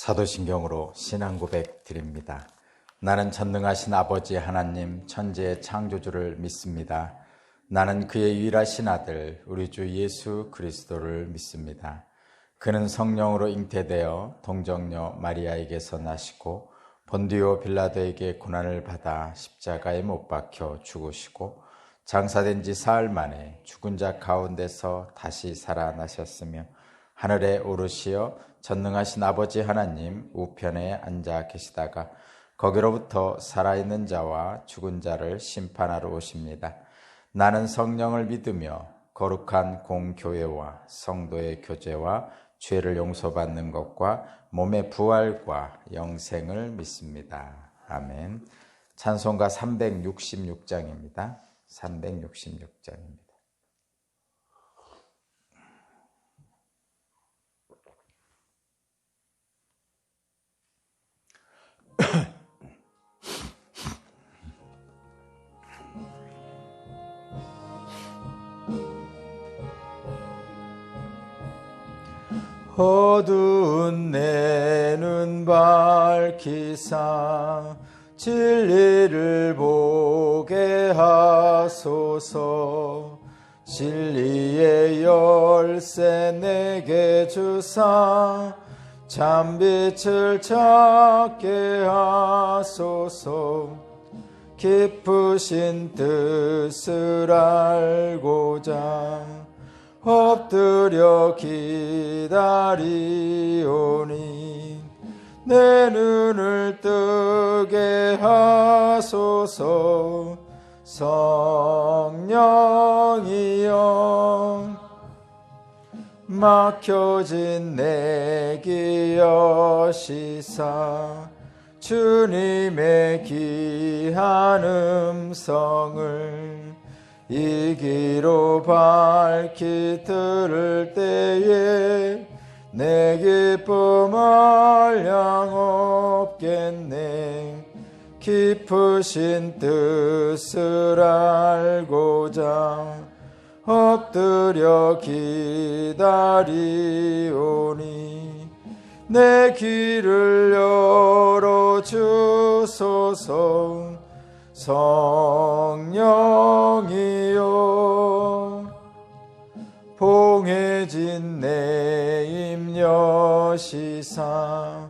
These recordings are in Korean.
사도신경으로 신앙 고백 드립니다. 나는 전능하신 아버지 하나님 천지의 창조주를 믿습니다. 나는 그의 유일하신 아들 우리 주 예수 그리스도를 믿습니다. 그는 성령으로 잉태되어 동정녀 마리아에게서 나시고 본디오 빌라도에게 고난을 받아 십자가에 못 박혀 죽으시고 장사된 지 사흘 만에 죽은 자 가운데서 다시 살아나셨으며 하늘에 오르시어 전능하신 아버지 하나님 우편에 앉아 계시다가 거기로부터 살아있는 자와 죽은 자를 심판하러 오십니다. 나는 성령을 믿으며 거룩한 공교회와 성도의 교제와 죄를 용서받는 것과 몸의 부활과 영생을 믿습니다. 아멘. 찬송가 366장입니다. 366장입니다. 어두운 내 눈 밝히사 진리를 보게 하소서. 진리의 열쇠 내게 주사 참빛을 찾게 하소서. 깊으신 뜻을 알고자 엎드려 기다리오니 내 눈을 뜨게 하소서. 성령이여 막혀진 내 귀 여시사 주님의 귀한 음성을 이 귀로 밝히 들을 때에 내 기쁨 한량 없겠네. 깊으신 뜻을 알고자 엎드려 기다리오니 내 귀를 열어주소서. 성령이여 봉해진 내 입 여시사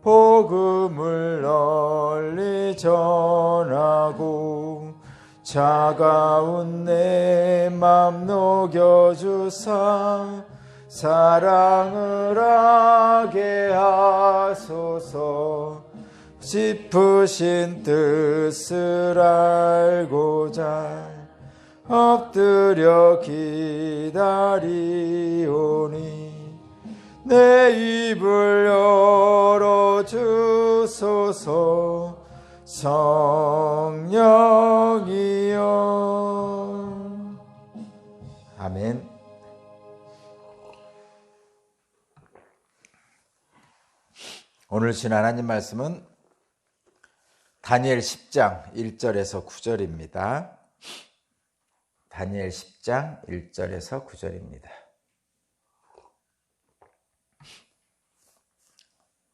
복음을 널리 전하고 차가운 내 맘 녹여주사 사랑을 하게 하소서. 깊으신 뜻을 알고자 엎드려 기다리오니 내 입을 열어주소서. 성령이여. 아멘. 오늘 신 하나님 말씀은 다니엘 10장 1절에서 9절입니다. 다니엘 10장 1절에서 9절입니다.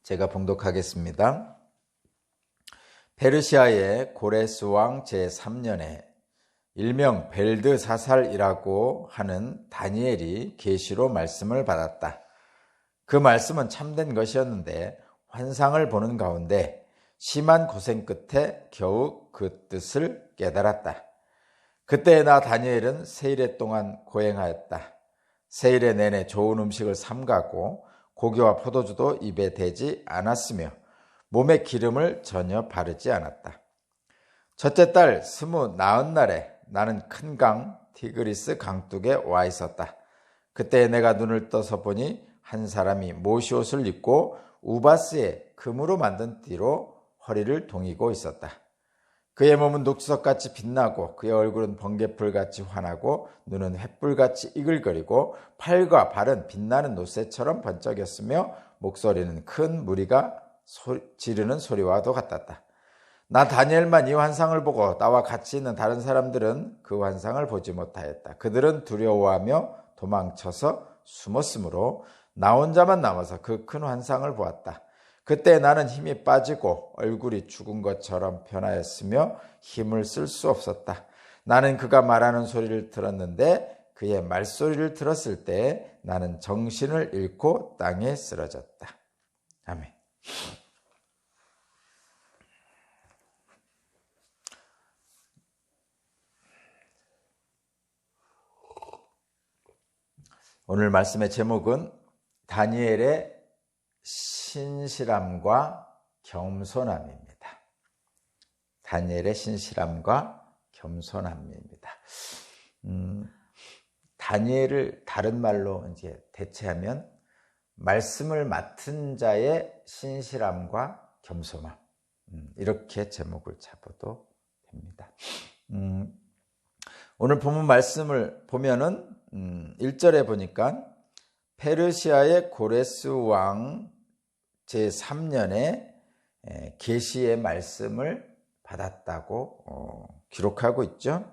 제가 봉독하겠습니다. 페르시아의 고레스 왕 제3년에 일명 벨드사살이라고 하는 다니엘이 계시로 말씀을 받았다. 그 말씀은 참된 것이었는데 환상을 보는 가운데 심한 고생 끝에 겨우 그 뜻을 깨달았다. 그때 나 다니엘은 세일에 동안 고행하였다. 세일에 내내 좋은 음식을 삼가고 고기와 포도주도 입에 대지 않았으며 몸에 기름을 전혀 바르지 않았다. 첫째 달 29날에 나는 큰 강 티그리스 강둑에 와 있었다. 그때 내가 눈을 떠서 보니 한 사람이 모시옷을 입고 우바스에 금으로 만든 띠로 허리를 동이고 있었다. 그의 몸은 녹주석같이 빛나고 그의 얼굴은 번개불같이 환하고 눈은 횃불같이 이글거리고 팔과 발은 빛나는 노새처럼 번쩍였으며 목소리는 큰 무리가 지르는 소리와도 같았다. 나 다니엘만 이 환상을 보고 나와 같이 있는 다른 사람들은 그 환상을 보지 못하였다. 그들은 두려워하며 도망쳐서 숨었으므로 나 혼자만 남아서 그 큰 환상을 보았다. 그때 나는 힘이 빠지고 얼굴이 죽은 것처럼 변하였으며 힘을 쓸 수 없었다. 나는 그가 말하는 소리를 들었는데 그의 말소리를 들었을 때 나는 정신을 잃고 땅에 쓰러졌다. 아멘. 오늘 말씀의 제목은 다니엘의 신실함과 겸손함입니다. 다니엘의 신실함과 겸손함입니다. 다니엘을 다른 말로 이제 대체하면 말씀을 맡은 자의 신실함과 겸손함, 이렇게 제목을 잡아도 됩니다. 오늘 본문 말씀을 보면은 1절에 보니까 페르시아의 고레스 왕 제3년에 계시의 말씀을 받았다고 기록하고 있죠.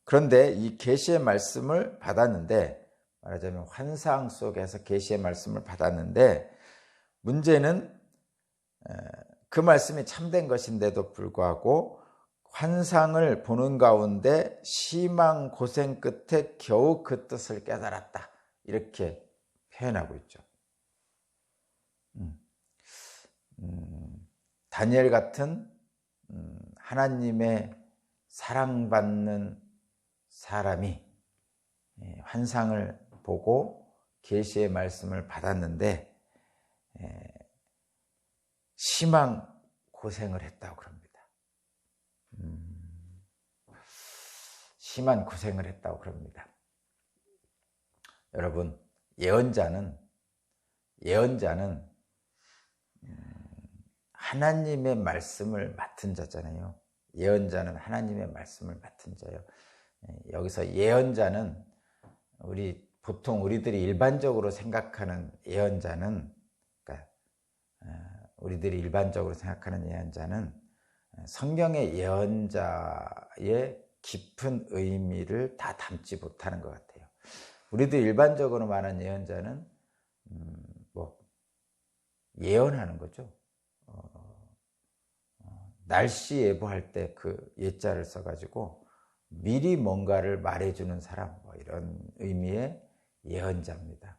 그런데 이 계시의 말씀을 받았는데, 말하자면 환상 속에서 계시의 말씀을 받았는데, 문제는 그 말씀이 참된 것인데도 불구하고 환상을 보는 가운데 심한 고생 끝에 겨우 그 뜻을 깨달았다, 이렇게 표현하고 있죠. 다니엘 같은 하나님의 사랑받는 사람이 환상을 보고 계시의 말씀을 받았는데 심한 고생을 했다고 그럽니다. 심한 고생을 했다고 그럽니다. 여러분, 예언자는 하나님의 말씀을 맡은 자잖아요. 예언자는 하나님의 말씀을 맡은 자예요. 여기서 예언자는 보통 우리들이 일반적으로 생각하는 예언자는, 그러니까 우리들이 일반적으로 생각하는 예언자는 성경의 예언자의 깊은 의미를 다 담지 못하는 것 같아요. 우리들 일반적으로 말하는 예언자는 예언하는 거죠. 날씨 예보할 때 그 예자를 써가지고 미리 뭔가를 말해주는 사람, 이런 의미의 예언자입니다.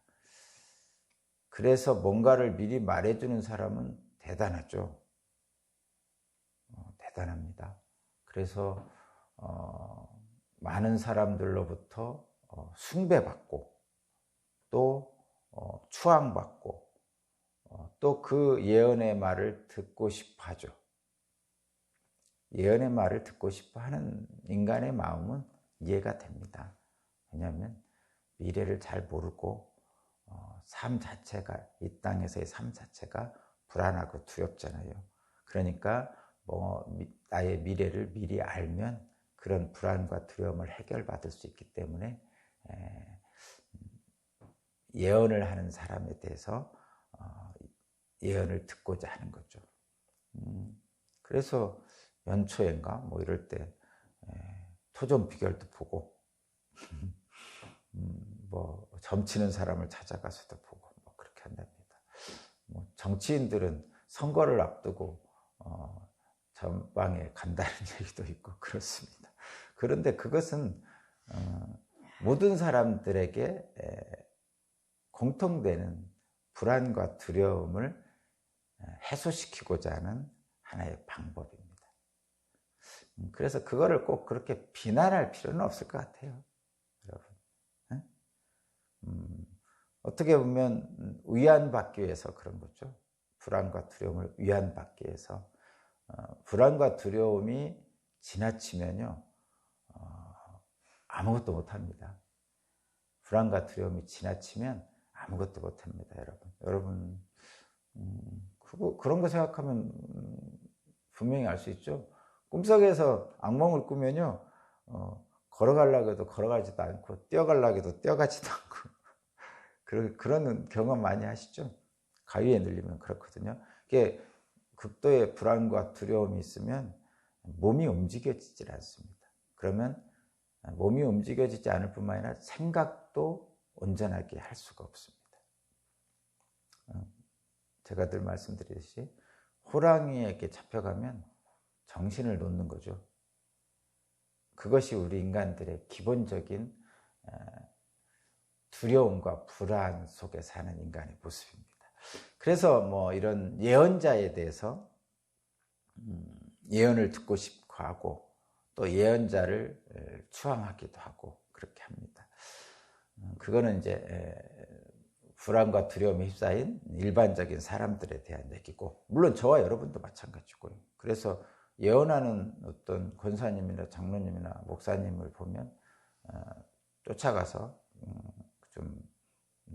그래서 뭔가를 미리 말해주는 사람은 대단하죠. 대단합니다. 그래서 많은 사람들로부터 숭배받고 또 추앙받고 또 그 예언의 말을 듣고 싶어 하죠. 예언의 말을 듣고 싶어 하는 인간의 마음은 이해가 됩니다. 왜냐하면 미래를 잘 모르고 삶 자체가, 이 땅에서의 삶 자체가 불안하고 두렵잖아요. 그러니까 나의 미래를 미리 알면 그런 불안과 두려움을 해결받을 수 있기 때문에 예언을 하는 사람에 대해서 예언을 듣고자 하는 거죠. 그래서 연초엔가 이럴 때 토종 비결도 보고 점치는 사람을 찾아가서도 보고 그렇게 한답니다. 정치인들은 선거를 앞두고 전방에 간다는 얘기도 있고 그렇습니다. 그런데 그것은 모든 사람들에게 공통되는 불안과 두려움을 해소시키고자 하는 하나의 방법입니다. 그래서 그거를 꼭 그렇게 비난할 필요는 없을 것 같아요, 여러분. 어떻게 보면 위안받기 위해서 그런 거죠. 불안과 두려움을 위안받기 위해서. 불안과 두려움이 지나치면요, 아무것도 못합니다. 불안과 두려움이 지나치면 아무것도 못합니다, 여러분. 그런 거 생각하면 분명히 알 수 있죠. 꿈속에서 악몽을 꾸면요, 걸어가려고 해도 걸어가지도 않고 뛰어가려고 해도 뛰어가지도 않고 그런 경험 많이 하시죠. 가위에 눌리면 그렇거든요. 이게 극도의 불안과 두려움이 있으면 몸이 움직여지질 않습니다. 그러면 몸이 움직여지지 않을 뿐만 아니라 생각도 온전하게 할 수가 없습니다. 제가 늘 말씀드리듯이 호랑이에게 잡혀가면 정신을 놓는 거죠. 그것이 우리 인간들의 기본적인 두려움과 불안 속에 사는 인간의 모습입니다. 그래서 뭐 이런 예언자에 대해서 예언을 듣고 싶고 하고 또 예언자를 추앙하기도 하고 그렇게 합니다. 그거는 이제 불안과 두려움에 휩싸인 일반적인 사람들에 대한 얘기고, 물론 저와 여러분도 마찬가지고요. 그래서 예언하는 어떤 권사님이나 장로님이나 목사님을 보면 쫓아가서 좀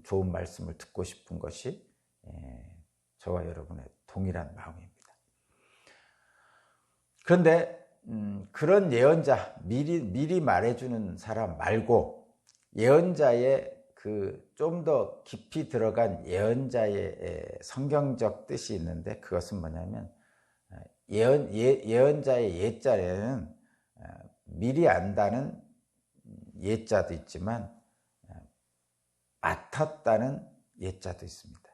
좋은 말씀을 듣고 싶은 것이 저와 여러분의 동일한 마음입니다. 그런데 그런 예언자, 미리 말해주는 사람 말고 예언자의 그 좀 더 깊이 들어간 예언자의 성경적 뜻이 있는데, 그것은 뭐냐면 예언자의 예자에는 미리 안다는 예자도 있지만 맡았다는 예자도 있습니다.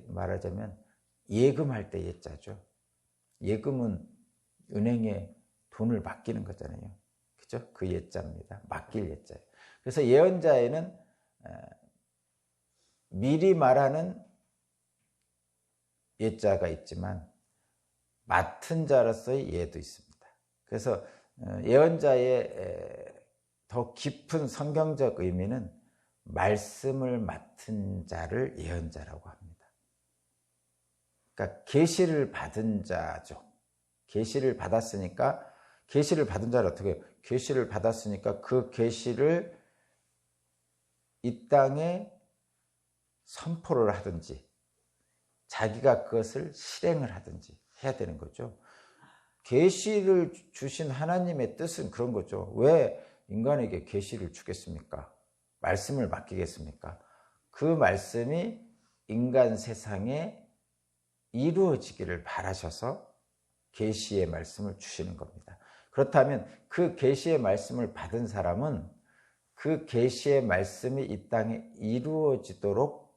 말하자면 예금할 때 예자죠. 예금은 은행에 돈을 맡기는 거잖아요. 그죠? 그 예자입니다. 맡길 예자예요. 그래서 예언자에는 미리 말하는 예자가 있지만 맡은 자로서의 예도 있습니다. 그래서 예언자의 더 깊은 성경적 의미는 말씀을 맡은 자를 예언자라고 합니다. 그러니까 계시를 받은 자죠. 계시를 받았으니까, 계시를 받은 자를 어떻게 해요? 계시를 받았으니까 그 계시를 이 땅에 선포를 하든지 자기가 그것을 실행을 하든지 해야 되는 거죠. 계시를 주신 하나님의 뜻은 그런 거죠. 왜 인간에게 계시를 주겠습니까? 말씀을 맡기겠습니까? 그 말씀이 인간 세상에 이루어지기를 바라셔서 계시의 말씀을 주시는 겁니다. 그렇다면 그 계시의 말씀을 받은 사람은 그 계시의 말씀이 이 땅에 이루어지도록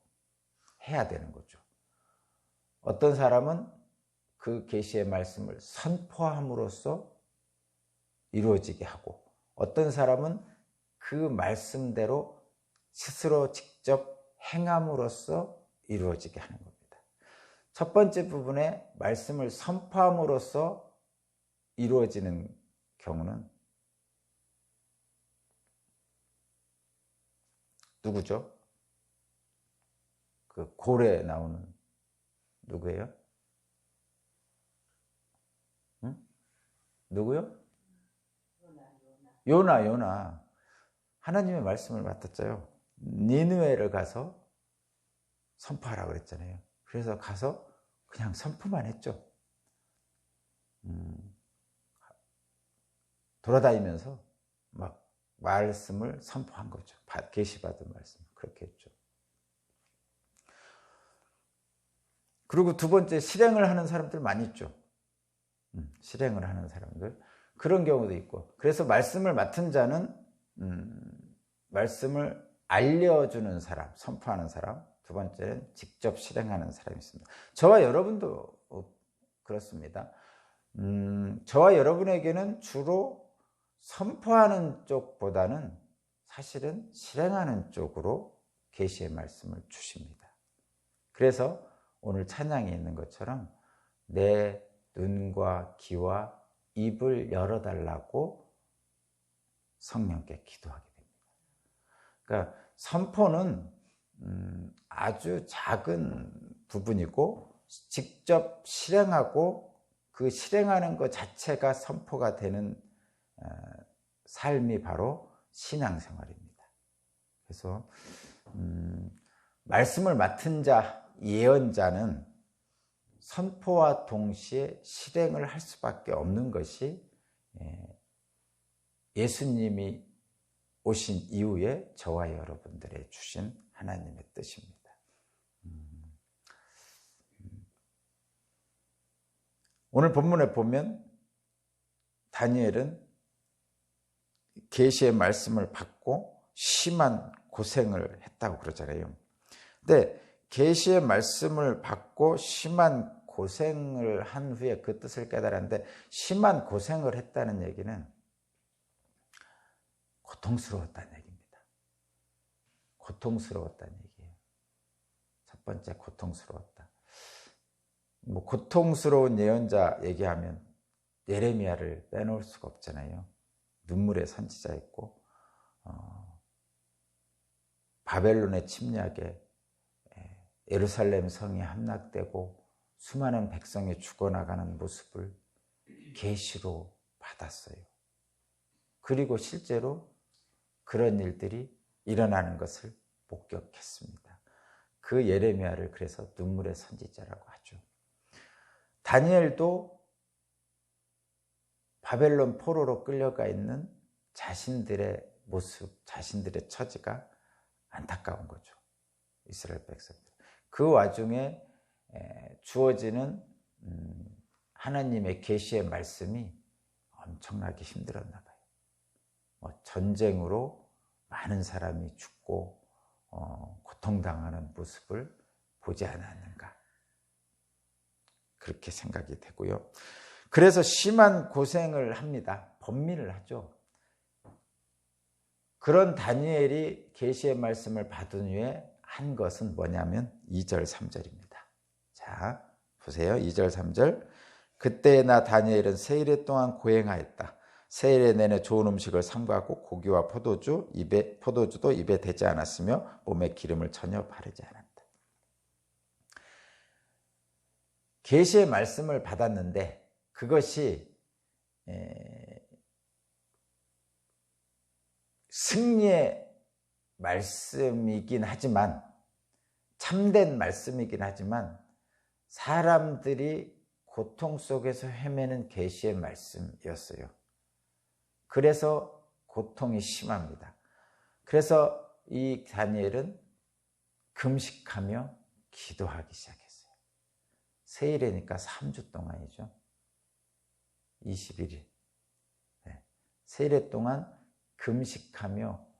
해야 되는 거죠. 어떤 사람은 그 계시의 말씀을 선포함으로써 이루어지게 하고, 어떤 사람은 그 말씀대로 스스로 직접 행함으로써 이루어지게 하는 겁니다. 첫 번째 부분에 말씀을 선포함으로써 이루어지는 경우는 누구죠? 그 고래 나오는 누구예요? 응? 누구요? 요나. 하나님의 말씀을 맡았죠. 니느웨를 가서 선포하라고 그랬잖아요. 그래서 가서 그냥 선포만 했죠. 돌아다니면서 막 말씀을 선포한 거죠. 계시받은 말씀. 그렇게 했죠. 그리고 두 번째, 실행을 하는 사람들 많이 있죠. 실행을 하는 사람들. 그런 경우도 있고. 그래서 말씀을 맡은 자는 말씀을 알려주는 사람, 선포하는 사람. 두 번째는 직접 실행하는 사람이 있습니다. 저와 여러분도 그렇습니다. 저와 여러분에게는 주로 선포하는 쪽보다는 사실은 실행하는 쪽으로 계시의 말씀을 주십니다. 그래서 오늘 찬양에 있는 것처럼 내 눈과 귀와 입을 열어달라고 성령께 기도하게 됩니다. 그러니까 선포는 아주 작은 부분이고, 직접 실행하고 그 실행하는 것 자체가 선포가 되는 삶이 바로 신앙생활입니다. 그래서 말씀을 맡은 자, 예언자는 선포와 동시에 실행을 할 수밖에 없는 것이 예수님이 오신 이후에 저와 여러분들의 주신 하나님의 뜻입니다. 오늘 본문에 보면 다니엘은 계시의 말씀을 받고 심한 고생을 했다고 그러잖아요. 근데 계시의 말씀을 받고 심한 고생을 한 후에 그 뜻을 깨달았는데, 심한 고생을 했다는 얘기는 고통스러웠다는 얘기입니다. 고통스러웠다는 얘기예요. 첫 번째, 고통스러웠다. 뭐 고통스러운 예언자 얘기하면 예레미야를 빼놓을 수가 없잖아요. 눈물의 선지자였고, 바벨론의 침략에 예루살렘 성이 함락되고 수많은 백성이 죽어나가는 모습을 계시로 받았어요. 그리고 실제로 그런 일들이 일어나는 것을 목격했습니다. 그 예레미야를 그래서 눈물의 선지자라고 하죠. 다니엘도 바벨론 포로로 끌려가 있는 자신들의 모습, 자신들의 처지가 안타까운 거죠. 이스라엘 백성들. 그 와중에 주어지는 하나님의 계시의 말씀이 엄청나게 힘들었나 봐요. 전쟁으로 많은 사람이 죽고 고통당하는 모습을 보지 않았는가, 그렇게 생각이 되고요. 그래서 심한 고생을 합니다. 번민을 하죠. 그런 다니엘이 계시의 말씀을 받은 후에 한 것은 뭐냐면 2절 3절입니다. 자, 보세요. 2절 3절. 그때 나 다니엘은 세일에 동안 고행하였다. 세일에 내내 좋은 음식을 삼가고 고기와 포도주도 입에 대지 않았으며 몸에 기름을 전혀 바르지 않았다. 계시의 말씀을 받았는데 그것이 승리의 말씀이긴 하지만, 참된 말씀이긴 하지만 사람들이 고통 속에서 헤매는 계시의 말씀이었어요. 그래서 고통이 심합니다. 그래서 이 다니엘은 금식하며 기도하기 시작했어요. 세일이니까 3주 동안이죠. 21일. 세일에 동안 금식하며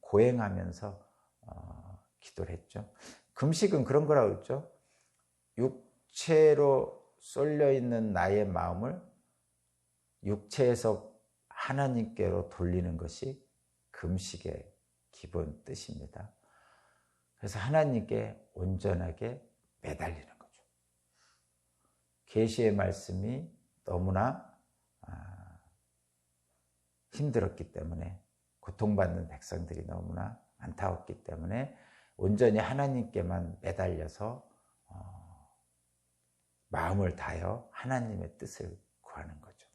고행하면서 기도를 했죠. 금식은 그런 거라고 그랬죠. 육체로 쏠려 있는 나의 마음을 육체에서 하나님께로 돌리는 것이 금식의 기본 뜻입니다. 그래서 하나님께 온전하게 매달리는 거죠. 계시의 말씀이 너무나 힘들었기 때문에, 고통받는 백성들이 너무나 안타깝기 때문에 온전히 하나님께만 매달려서 마음을 다하여 하나님의 뜻을 구하는 거죠.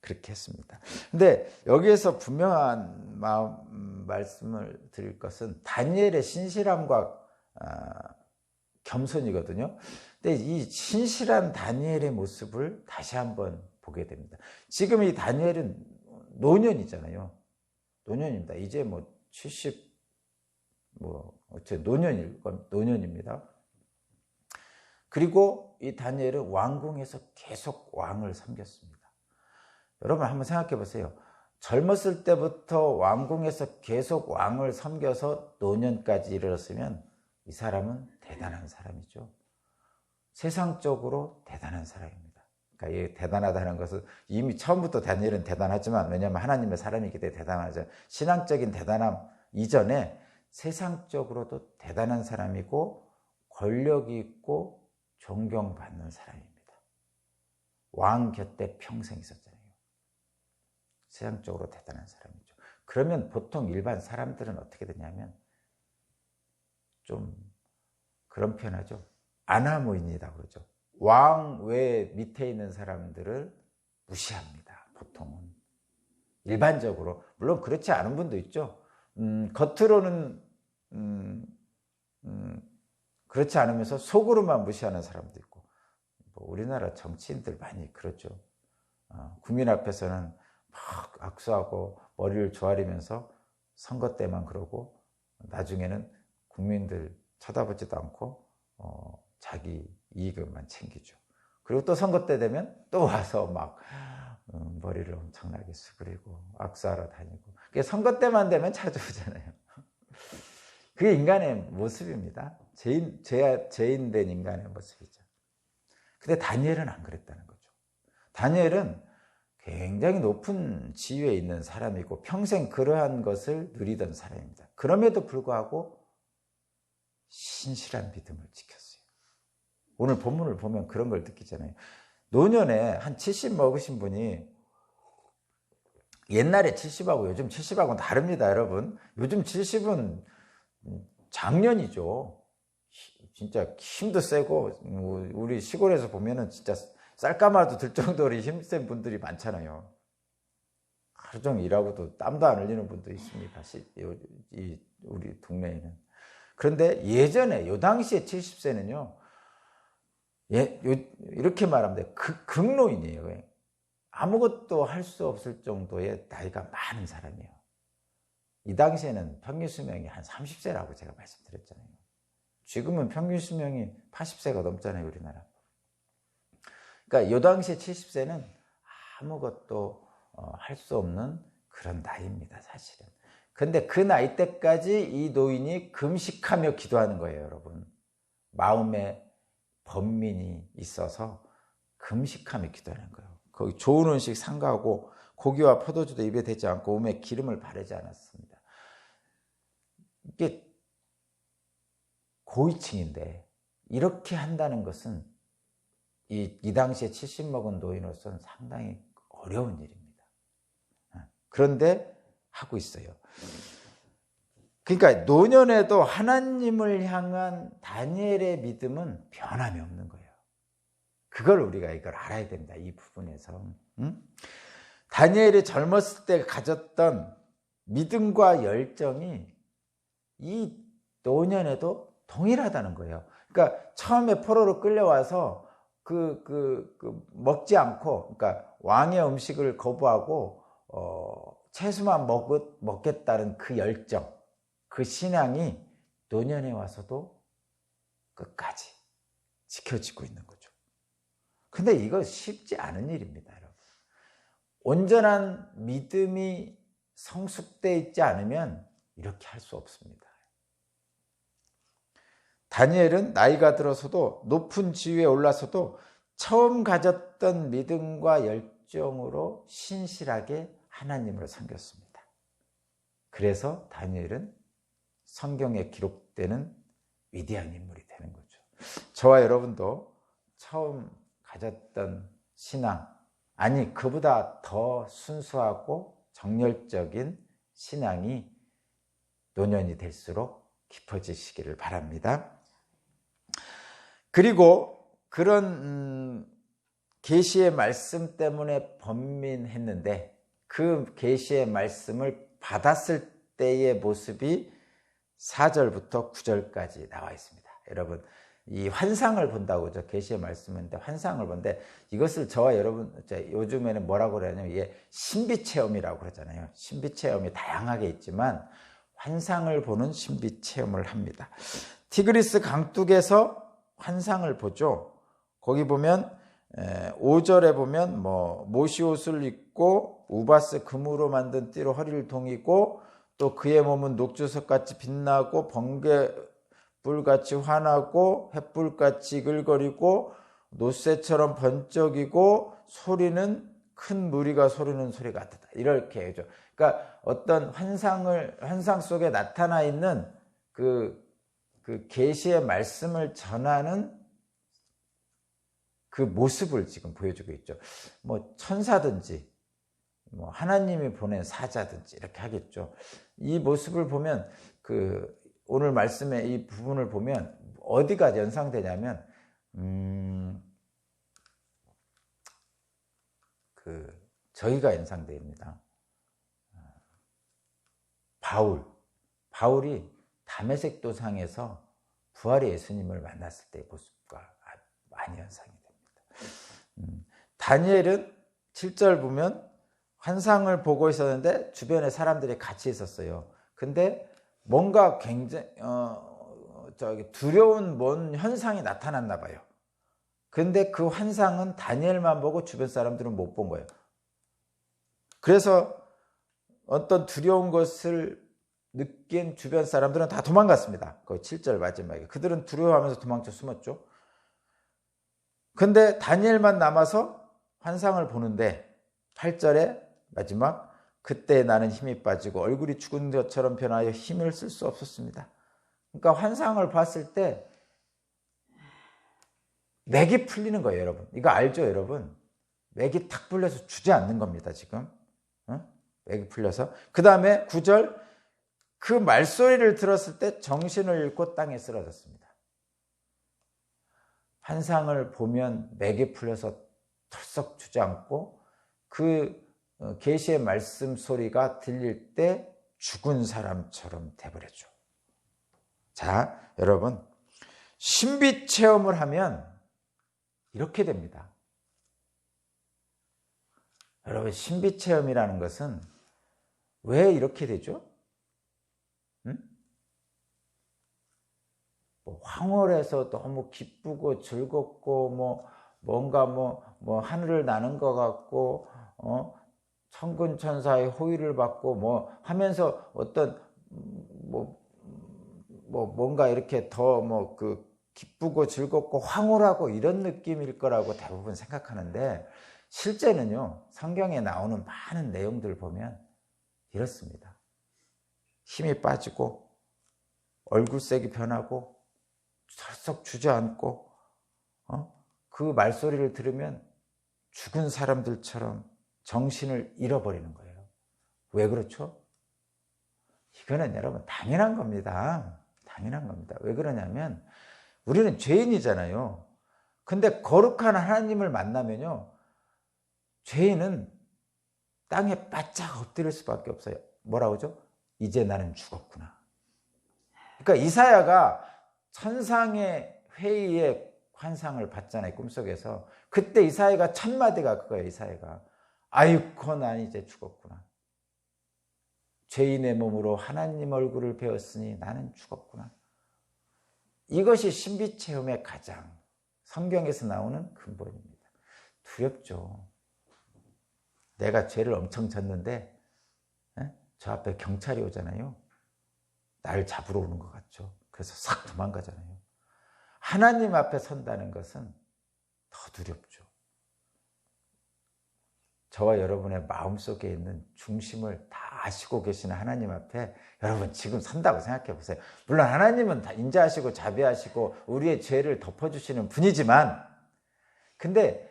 그렇게 했습니다. 근데 여기에서 분명한 말씀을 드릴 것은 다니엘의 신실함과 겸손이거든요. 근데 이 신실한 다니엘의 모습을 다시 한번 보게 됩니다. 지금 이 다니엘은 노년이잖아요. 노년입니다. 이제 70, 어째 노년입니다. 그리고 이 다니엘은 왕궁에서 계속 왕을 섬겼습니다. 여러분 한번 생각해 보세요. 젊었을 때부터 왕궁에서 계속 왕을 섬겨서 노년까지 이르렀으면 이 사람은 대단한 사람이죠. 세상적으로 대단한 사람입니다. 그러니까 이 대단하다는 것은 이미 처음부터 다니엘은 대단하지만, 왜냐하면 하나님의 사람이기 때문에 대단하죠. 신앙적인 대단함 이전에 세상적으로도 대단한 사람이고 권력이 있고 존경받는 사람입니다. 왕 곁에 평생 있었잖아요. 세상적으로 대단한 사람이죠. 그러면 보통 일반 사람들은 어떻게 되냐면 좀 그런 표현하죠. 아나무인이라고 그러죠. 왕 외 밑에 있는 사람들을 무시합니다. 보통은. 일반적으로. 물론 그렇지 않은 분도 있죠. 겉으로는 그렇지 않으면서 속으로만 무시하는 사람도 있고. 우리나라 정치인들 많이 그렇죠. 국민 앞에서는 막 악수하고 머리를 조아리면서 선거 때만 그러고, 나중에는 국민들 쳐다보지도 않고 자기 이익만 챙기죠. 그리고 또 선거 때 되면 또 와서 막 머리를 엄청나게 수그리고 악수하러 다니고. 선거 때만 되면 찾아오잖아요. 그게 인간의 모습입니다. 죄인된 인간의 모습이죠. 근데 다니엘은 안 그랬다는 거죠. 다니엘은 굉장히 높은 지위에 있는 사람이고 평생 그러한 것을 누리던 사람입니다. 그럼에도 불구하고 신실한 믿음을 지켰어요. 오늘 본문을 보면 그런 걸 느끼잖아요. 노년에 한 70 먹으신 분이, 옛날에 70하고 요즘 70하고는 다릅니다, 여러분. 요즘 70은 장년이죠. 진짜 힘도 세고, 우리 시골에서 보면은 진짜 쌀가마도 들 정도로 힘센 분들이 많잖아요. 하루 종일 일하고도 땀도 안 흘리는 분도 있습니다, 우리 동네에는. 그런데 예전에, 요 당시에 70세는요, 이렇게 말하면 돼요. 극노인이에요. 아무것도 할 수 없을 정도의 나이가 많은 사람이에요. 이 당시에는 평균 수명이 한 30세라고 제가 말씀드렸잖아요. 지금은 평균 수명이 80세가 넘잖아요, 우리나라. 그러니까 이 당시에 70세는 아무것도 할 수 없는 그런 나이입니다, 사실은. 근데 그 나이 때까지 이 노인이 금식하며 기도하는 거예요, 여러분. 마음에 번민이 있어서 금식하며 기도하는 거예요. 거기 좋은 음식 삼가하고 고기와 포도주도 입에 대지 않고 몸에 기름을 바르지 않았습니다. 이게 고위층인데 이렇게 한다는 것은 이 당시에 70 먹은 노인으로서는 상당히 어려운 일입니다. 그런데 하고 있어요. 그러니까 노년에도 하나님을 향한 다니엘의 믿음은 변함이 없는 거예요. 그걸 우리가 이걸 알아야 됩니다. 이 부분에서. 다니엘이 젊었을 때 가졌던 믿음과 열정이 이 노년에도 동일하다는 거예요. 그러니까 처음에 포로로 끌려와서 먹지 않고, 그러니까 왕의 음식을 거부하고 채소만 먹겠다는 그 열정, 그 신앙이 노년에 와서도 끝까지 지켜지고 있는 거죠. 근데 이거 쉽지 않은 일입니다, 여러분. 온전한 믿음이 성숙되어 있지 않으면 이렇게 할 수 없습니다. 다니엘은 나이가 들어서도 높은 지위에 올라서도 처음 가졌던 믿음과 열정으로 신실하게 하나님을 섬겼습니다. 그래서 다니엘은 성경에 기록되는 위대한 인물이 되는 거죠. 저와 여러분도 처음 가졌던 신앙, 아니 그보다 더 순수하고 정열적인 신앙이 노년이 될수록 깊어지시기를 바랍니다. 그리고 그런 계시의 말씀 때문에 번민했는데 그 계시의 말씀을 받았을 때의 모습이 4절부터 9절까지 나와 있습니다. 여러분, 이 환상을 본다고 저 계시의 말씀인데 환상을 보는데 이것을 저와 여러분 요즘에는 뭐라고 그러냐면 이게 신비 체험이라고 그러잖아요. 신비 체험이 다양하게 있지만 환상을 보는 신비 체험을 합니다. 티그리스 강둑에서 환상을 보죠. 거기 보면 5절에 보면 모시 옷을 입고 우바스 금으로 만든 띠로 허리를 동이고 또 그의 몸은 녹주석같이 빛나고 번개불같이 환하고 햇불같이 이글거리고 노새처럼 번쩍이고 소리는 큰 무리가 소리는 소리 같다. 이렇게 해죠. 그러니까 어떤 환상 속에 나타나 있는 그 계시의 말씀을 전하는 그 모습을 지금 보여주고 있죠. 천사든지 하나님이 보낸 사자든지 이렇게 하겠죠. 이 모습을 보면 오늘 말씀의 이 부분을 보면 어디가 연상되냐면 저희가 연상됩니다. 바울이 다메섹 도상에서 부활의 예수님을 만났을 때의 모습과 많이 연상이 됩니다. 다니엘은 7절 보면 환상을 보고 있었는데 주변에 사람들이 같이 있었어요. 근데 뭔가 굉장히 두려운 뭔 현상이 나타났나 봐요. 근데 그 환상은 다니엘만 보고 주변 사람들은 못 본 거예요. 그래서 어떤 두려운 것을 느낀 주변 사람들은 다 도망갔습니다. 그 7절 마지막에. 그들은 두려워하면서 도망쳐 숨었죠. 근데 다니엘만 남아서 환상을 보는데 8절에 마지막 그때 나는 힘이 빠지고 얼굴이 죽은 것처럼 변하여 힘을 쓸 수 없었습니다. 그러니까 환상을 봤을 때 맥이 풀리는 거예요, 여러분. 이거 알죠, 여러분? 맥이 탁 풀려서 주저앉는 겁니다, 지금. 맥이 풀려서. 그 다음에 9절, 그 말소리를 들었을 때 정신을 잃고 땅에 쓰러졌습니다. 환상을 보면 맥이 풀려서 털썩 주저앉고 그 계시의 말씀 소리가 들릴 때 죽은 사람처럼 돼버렸죠. 자, 여러분, 신비 체험을 하면 이렇게 됩니다. 여러분, 신비 체험이라는 것은 왜 이렇게 되죠? 뭐 황홀해서 너무 기쁘고 즐겁고 뭔가 하늘을 나는 것 같고 천군 천사의 호의를 받고 하면서 어떤 뭔가 이렇게 더 기쁘고 즐겁고 황홀하고 이런 느낌일 거라고 대부분 생각하는데 실제는요, 성경에 나오는 많은 내용들 보면 이렇습니다. 힘이 빠지고 얼굴색이 변하고 털썩 주저앉고 그 말소리를 들으면 죽은 사람들처럼 정신을 잃어버리는 거예요. 왜 그렇죠? 이거는 여러분 당연한 겁니다. 당연한 겁니다. 왜 그러냐면 우리는 죄인이잖아요. 근데 거룩한 하나님을 만나면요, 죄인은 땅에 바짝 엎드릴 수밖에 없어요. 뭐라고 하죠? 이제 나는 죽었구나. 그러니까 이사야가 천상의 회의의 환상을 봤잖아요, 꿈속에서. 그때 이사야가 첫 마디가 그거예요. 이사야가 아이고 난 이제 죽었구나. 죄인의 몸으로 하나님 얼굴을 배웠으니 나는 죽었구나. 이것이 신비체험의 가장 성경에서 나오는 근본입니다. 두렵죠. 내가 죄를 엄청 졌는데 저 앞에 경찰이 오잖아요. 날 잡으러 오는 것 같죠. 그래서 싹 도망가잖아요. 하나님 앞에 선다는 것은 더 두렵죠. 저와 여러분의 마음속에 있는 중심을 다 아시고 계시는 하나님 앞에 여러분 지금 선다고 생각해 보세요. 물론 하나님은 다 인자하시고 자비하시고 우리의 죄를 덮어주시는 분이지만, 근데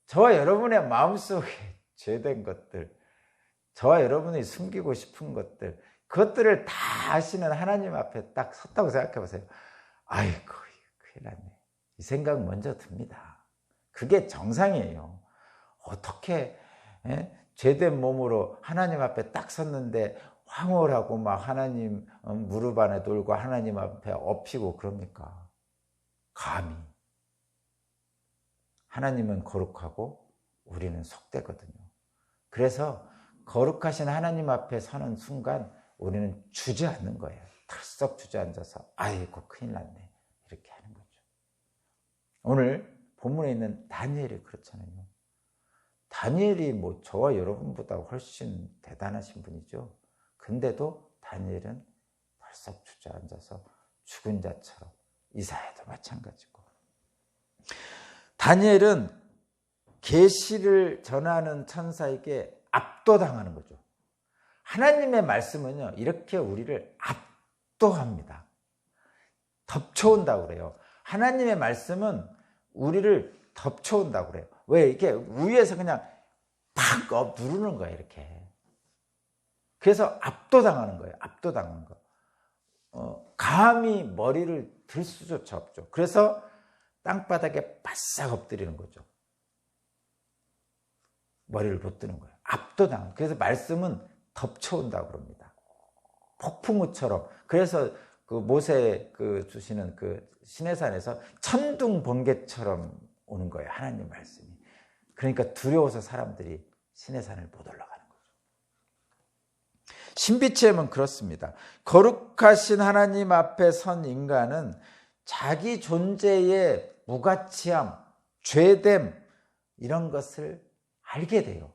저와 여러분의 마음속에 죄된 것들, 저와 여러분이 숨기고 싶은 것들, 그것들을 다 아시는 하나님 앞에 딱 섰다고 생각해 보세요. 아이고 큰일 났네. 이 생각 먼저 듭니다. 그게 정상이에요. 어떻게 죄된 몸으로 하나님 앞에 딱 섰는데 황홀하고 막 하나님 무릎 안에 돌고 하나님 앞에 엎이고 그럽니까? 감히. 하나님은 거룩하고 우리는 속되거든요. 그래서 거룩하신 하나님 앞에 서는 순간 우리는 주저앉는 거예요. 털썩 주저앉아서 아이고 큰일 났네, 이렇게 하는 거죠. 오늘 본문에 있는 다니엘이 그렇잖아요. 다니엘이 저와 여러분보다 훨씬 대단하신 분이죠. 근데도 다니엘은 털썩 주저앉아서 죽은 자처럼, 이사야도 마찬가지고. 다니엘은 계시를 전하는 천사에게 압도당하는 거죠. 하나님의 말씀은요, 이렇게 우리를 압도합니다. 덮쳐온다고 그래요. 하나님의 말씀은 우리를 덮쳐온다고 그래요. 왜? 이렇게 위에서 그냥 팍 누르는 거예요, 이렇게. 그래서 압도당하는 거예요. 압도당하는 거. 감히 머리를 들 수조차 없죠. 그래서 땅바닥에 바싹 엎드리는 거죠. 머리를 못 드는 거예요. 압도당. 그래서 말씀은 덮쳐온다고 그럽니다. 폭풍우처럼. 그래서 그 모세 주시는 그 시내산에서 천둥 번개처럼 오는 거예요, 하나님 말씀이. 그러니까 두려워서 사람들이 시내산을 못 올라가는 거죠. 신비체험은 그렇습니다. 거룩하신 하나님 앞에 선 인간은 자기 존재의 무가치함, 죄됨, 이런 것을 알게 돼요.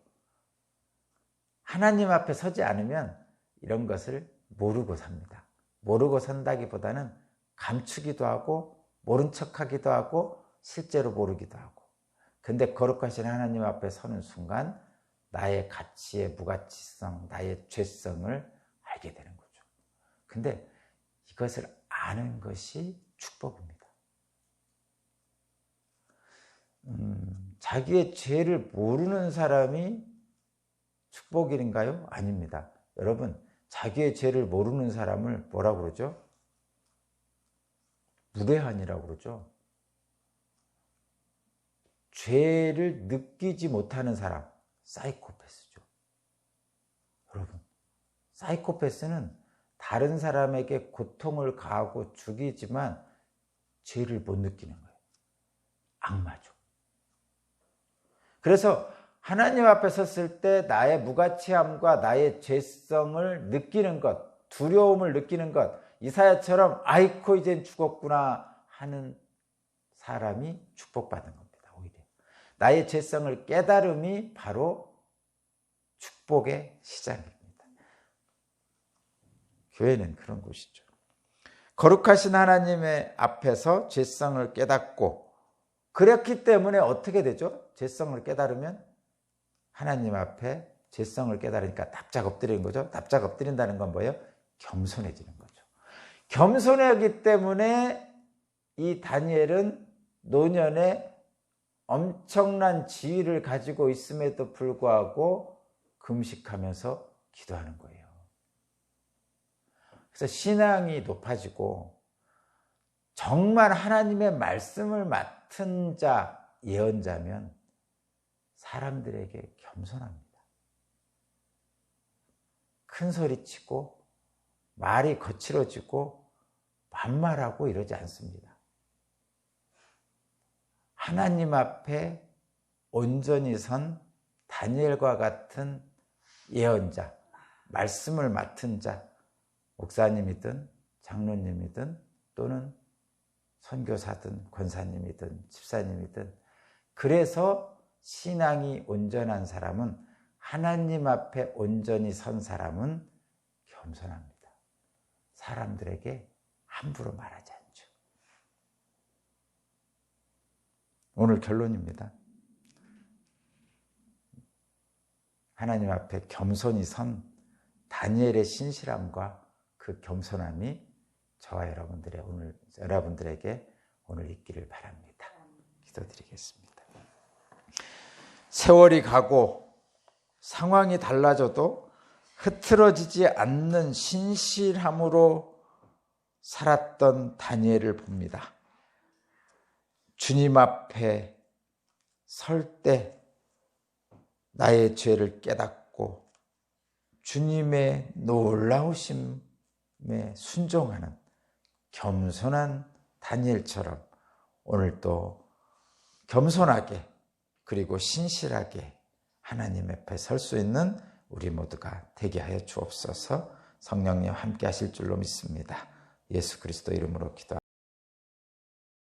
하나님 앞에 서지 않으면 이런 것을 모르고 삽니다. 모르고 산다기보다는 감추기도 하고 모른 척하기도 하고 실제로 모르기도 하고. 근데 거룩하신 하나님 앞에 서는 순간 나의 가치의 무가치성, 나의 죄성을 알게 되는 거죠. 근데 이것을 아는 것이 축복입니다. 자기의 죄를 모르는 사람이 축복인가요? 아닙니다. 여러분, 자기의 죄를 모르는 사람을 뭐라고 그러죠? 무례한이라고 그러죠. 죄를 느끼지 못하는 사람, 사이코패스죠. 여러분, 사이코패스는 다른 사람에게 고통을 가하고 죽이지만 죄를 못 느끼는 거예요. 악마죠. 그래서 하나님 앞에 섰을 때 나의 무가치함과 나의 죄성을 느끼는 것, 두려움을 느끼는 것, 이사야처럼 아이코 이젠 죽었구나 하는 사람이 축복받은 겁니다. 오히려 나의 죄성을 깨달음이 바로 축복의 시작입니다. 교회는 그런 곳이죠. 거룩하신 하나님의 앞에서 죄성을 깨닫고, 그렇기 때문에 어떻게 되죠? 죄성을 깨달으면 하나님 앞에 죄성을 깨달으니까 납작 엎드리는 거죠. 납작 엎드린다는 건 뭐예요? 겸손해지는 거죠. 겸손하기 때문에 이 다니엘은 노년에 엄청난 지위를 가지고 있음에도 불구하고 금식하면서 기도하는 거예요. 그래서 신앙이 높아지고 정말 하나님의 말씀을 맡은 자, 예언자면 사람들에게 겸손합니다. 큰 소리치고 말이 거칠어지고 반말하고 이러지 않습니다. 하나님 앞에 온전히 선 다니엘과 같은 예언자, 말씀을 맡은 자, 목사님이든 장로님이든 또는 선교사든 권사님이든 집사님이든, 그래서 신앙이 온전한 사람은, 하나님 앞에 온전히 선 사람은 겸손합니다. 사람들에게 함부로 말하지 않죠. 오늘 결론입니다. 하나님 앞에 겸손히 선 다니엘의 신실함과 그 겸손함이 저와 여러분들에게 오늘 있기를 바랍니다. 기도드리겠습니다. 세월이 가고 상황이 달라져도 흐트러지지 않는 신실함으로 살았던 다니엘을 봅니다. 주님 앞에 설 때 나의 죄를 깨닫고 주님의 놀라우심에 순종하는 겸손한 다니엘처럼 오늘도 겸손하게 그리고 신실하게 하나님 앞에 설 수 있는 우리 모두가 되게 하여 주옵소서. 성령님 함께 하실 줄로 믿습니다. 예수 그리스도 이름으로 기도합니다.